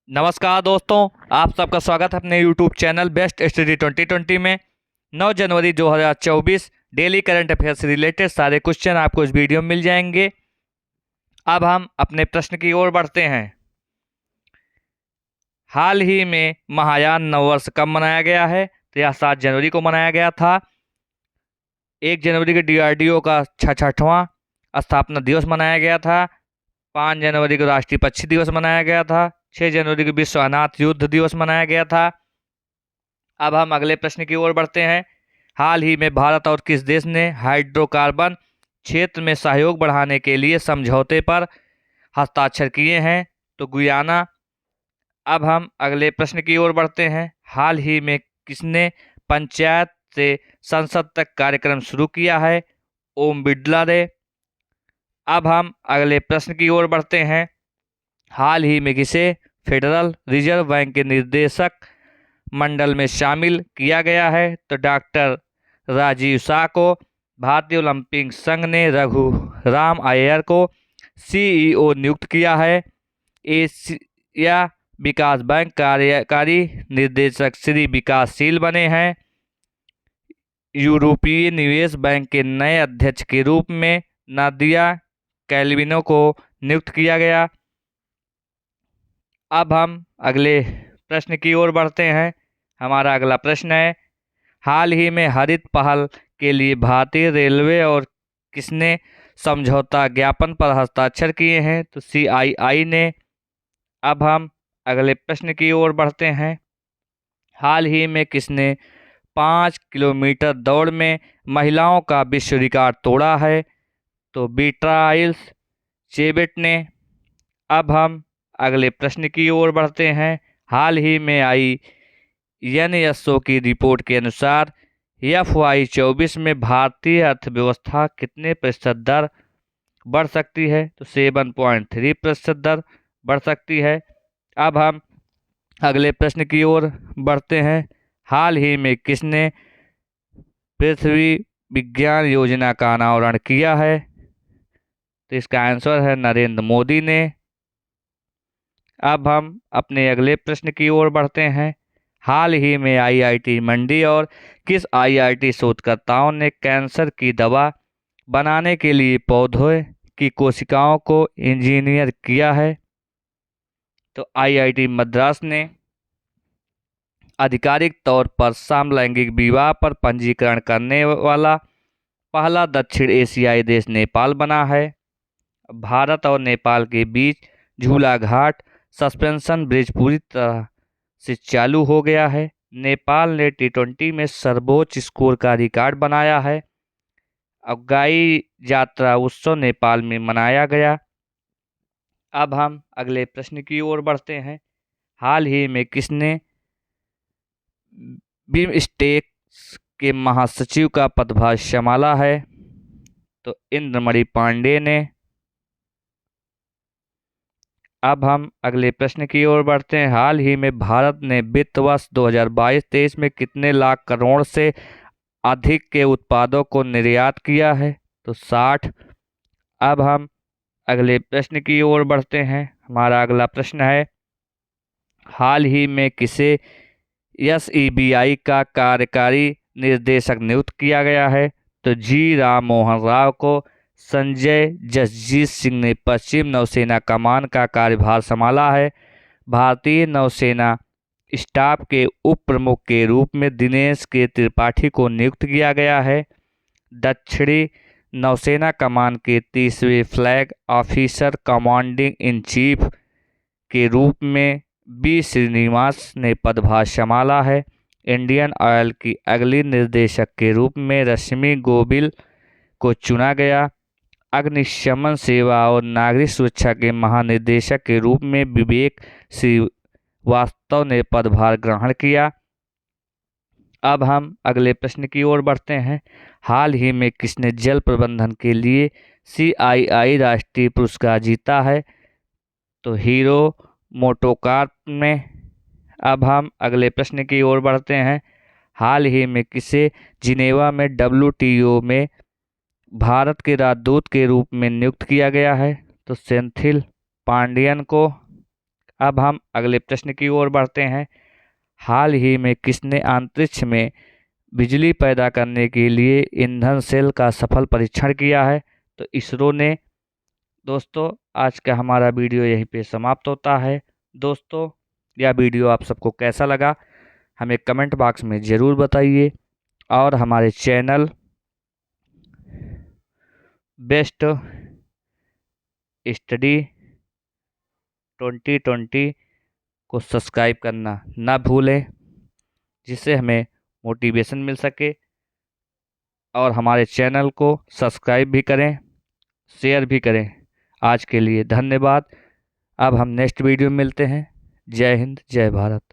नमस्कार दोस्तों, आप सबका स्वागत है अपने यूट्यूब चैनल बेस्ट स्टडी 2020 में। 9 जनवरी 2024 डेली करंट अफेयर से रिलेटेड सारे क्वेश्चन आपको इस वीडियो में मिल जाएंगे। अब हम अपने प्रश्न की ओर बढ़ते हैं। हाल ही में महायान नववर्ष कब मनाया गया है? तो यह 7 जनवरी को मनाया गया था। 1 जनवरी को DRDO का 66वां स्थापना दिवस मनाया गया था। 5 जनवरी को राष्ट्रीय पक्षी दिवस मनाया गया था। 6 जनवरी को विश्व अनाथ युद्ध दिवस मनाया गया था। अब हम अगले प्रश्न की ओर बढ़ते हैं। हाल ही में भारत और किस देश ने हाइड्रोकार्बन क्षेत्र में सहयोग बढ़ाने के लिए समझौते पर हस्ताक्षर किए हैं? तो गुयाना। अब हम अगले प्रश्न की ओर बढ़ते हैं। हाल ही में किसने पंचायत से संसद तक कार्यक्रम शुरू किया है? ओम बिड़ला ने। अब हम अगले प्रश्न की ओर बढ़ते हैं। हाल ही में किसे फेडरल रिजर्व बैंक के निदेशक मंडल में शामिल किया गया है? तो डॉक्टर राजीव शाह को। भारतीय ओलंपिक संघ ने रघु राम अय्यर को CEO नियुक्त किया है। एशिया विकास बैंक कार्यकारी निर्देशक श्री विकासशील बने हैं। यूरोपीय निवेश बैंक के नए अध्यक्ष के रूप में नादिया कैल्विनो को नियुक्त किया गया। अब हम अगले प्रश्न की ओर बढ़ते हैं। हमारा अगला प्रश्न है, हाल ही में हरित पहल के लिए भारतीय रेलवे और किसने समझौता ज्ञापन पर हस्ताक्षर किए हैं? तो CII ने। अब हम अगले प्रश्न की ओर बढ़ते हैं। हाल ही में किसने 5 किलोमीटर दौड़ में महिलाओं का विश्व रिकॉर्ड तोड़ा है? तो बीट्राइल्स चेबेट ने। अब हम अगले प्रश्न की ओर बढ़ते हैं। हाल ही में आई NSO की रिपोर्ट के अनुसार FY24 में भारतीय अर्थव्यवस्था कितने प्रतिशत दर बढ़ सकती है? तो 7.3% दर बढ़ सकती है। अब हम अगले प्रश्न की ओर बढ़ते हैं। हाल ही में किसने पृथ्वी विज्ञान योजना का अनावरण किया है? तो इसका आंसर है नरेंद्र मोदी ने। अब हम अपने अगले प्रश्न की ओर बढ़ते हैं। हाल ही में IIT मंडी और किस IIT शोधकर्ताओं ने कैंसर की दवा बनाने के लिए पौधों की कोशिकाओं को इंजीनियर किया है? तो IIT मद्रास ने। आधिकारिक तौर पर समलैंगिक विवाह पर पंजीकरण करने वाला पहला दक्षिण एशियाई देश नेपाल बना है। भारत और नेपाल के बीच झूला घाट सस्पेंशन ब्रिज पूरी तरह से चालू हो गया है। नेपाल ने T20 में सर्वोच्च स्कोर का रिकॉर्ड बनाया है। अगाई यात्रा उत्सव नेपाल में मनाया गया। अब हम अगले प्रश्न की ओर बढ़ते हैं। हाल ही में किसने बिमस्टेक के महासचिव का पदभार संभाला है? तो इंद्रमणि पांडे ने। अब हम अगले प्रश्न की ओर बढ़ते हैं। हाल ही में भारत ने वित्त वर्ष 2022-23 में कितने लाख करोड़ से अधिक के उत्पादों को निर्यात किया है? तो 60। अब हम अगले प्रश्न की ओर बढ़ते हैं। हमारा अगला प्रश्न है, हाल ही में किसे SEBI का कार्यकारी निर्देशक नियुक्त किया गया है? तो G राम मोहन राव को। संजय जसजीत सिंह ने पश्चिम नौसेना कमान का कार्यभार संभाला है। भारतीय नौसेना स्टाफ के उप प्रमुख के रूप में दिनेश के त्रिपाठी को नियुक्त किया गया है। दक्षिणी नौसेना कमान के 30वें flag officer commanding in chief के रूप में B श्रीनिवास ने पदभार संभाला है। इंडियन ऑयल की अगली निर्देशक के रूप में रश्मि गोबिल को चुना गया। अग्निशमन सेवा और नागरिक सुरक्षा के महानिदेशक के रूप में विवेक श्रीवास्तव ने पदभार ग्रहण किया। अब हम अगले प्रश्न की ओर बढ़ते हैं। हाल ही में किसने जल प्रबंधन के लिए CII राष्ट्रीय पुरस्कार जीता है? तो हीरो मोटोकॉर्प ने। अब हम अगले प्रश्न की ओर बढ़ते हैं। हाल ही में किसे जिनेवा में WTO में भारत के राजदूत के रूप में नियुक्त किया गया है? तो सेंथिल पांडियन को। अब हम अगले प्रश्न की ओर बढ़ते हैं। हाल ही में किसने अंतरिक्ष में बिजली पैदा करने के लिए ईंधन सेल का सफल परीक्षण किया है? तो इसरो ने। दोस्तों, आज का हमारा वीडियो यहीं पे समाप्त होता है। दोस्तों, यह वीडियो आप सबको कैसा लगा हमें कमेंट बॉक्स में ज़रूर बताइए, और हमारे चैनल बेस्ट स्टडी 2020 को सब्सक्राइब करना ना भूलें, जिससे हमें मोटिवेशन मिल सके। और हमारे चैनल को सब्सक्राइब भी करें, शेयर भी करें। आज के लिए धन्यवाद। अब हम नेक्स्ट वीडियो में मिलते हैं। जय हिंद, जय भारत।